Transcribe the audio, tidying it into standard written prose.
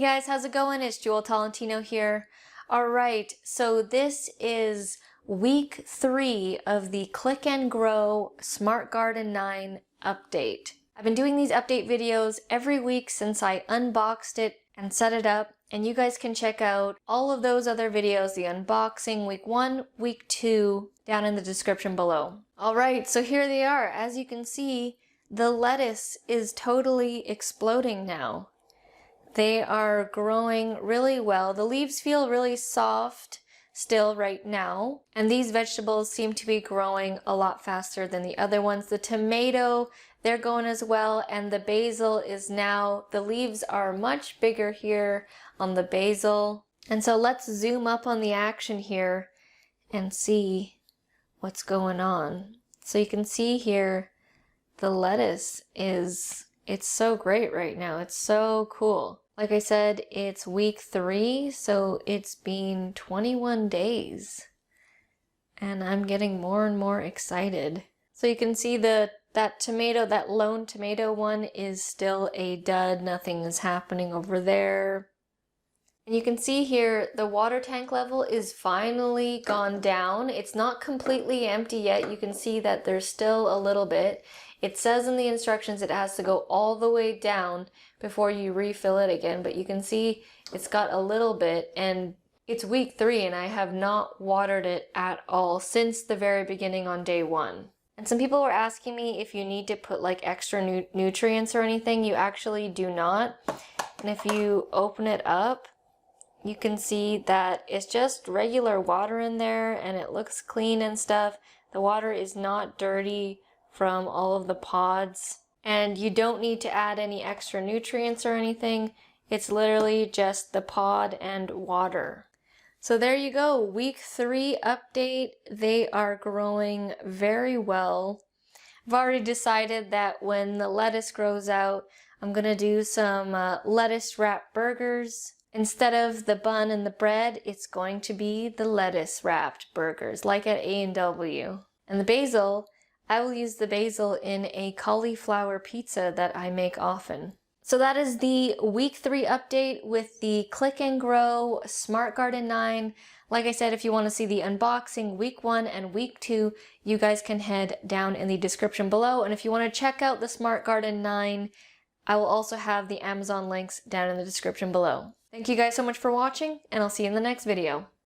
guys, how's it going? It's Jewel Tolentino here. Alright, so this is week 3 of the Click and Grow Smart Garden 9 update. I've been doing these update videos every week since I unboxed it and set it up, and you guys can check out all of those other videos, the unboxing, week 1, week 2, down in the description below. Alright, so here they are. As you can see, the lettuce is totally exploding now. They are growing really well. The leaves feel really soft still right now, and these vegetables seem to be growing a lot faster than the other ones. The tomato, they're going as well, and the basil is now, the leaves are much bigger here on the basil. And so let's zoom up on the action here and see what's going on. So you can see here the lettuce it's so great right now. It's so cool. Like I said, it's week 3, so it's been 21 days. And I'm getting more and more excited. So you can see that tomato, that lone tomato one is still a dud. Nothing is happening over there. And you can see here the water tank level is finally gone down. It's not completely empty yet. You can see that there's still a little bit. It says in the instructions it has to go all the way down before you refill it again, but you can see it's got a little bit, and it's week 3 and I have not watered it at all since the very beginning on day 1. And some people were asking me if you need to put like extra nutrients or anything. You actually do not. And if you open it up, you can see that it's just regular water in there and it looks clean and stuff. The water is not dirty from all of the pods, and you don't need to add any extra nutrients or anything. It's literally just the pod and water. So there you go, week 3 update. They are growing very well. I've already decided that when the lettuce grows out, I'm gonna do some lettuce wrapped burgers. Instead of the bun and the bread, it's going to be the lettuce wrapped burgers, like at A&W. And the basil, I will use the basil in a cauliflower pizza that I make often. So that is the week 3 update with the Click and Grow Smart Garden 9. Like I said, if you want to see the unboxing week 1 and week 2, you guys can head down in the description below. And if you want to check out the Smart Garden 9, I will also have the Amazon links down in the description below. Thank you guys so much for watching, and I'll see you in the next video.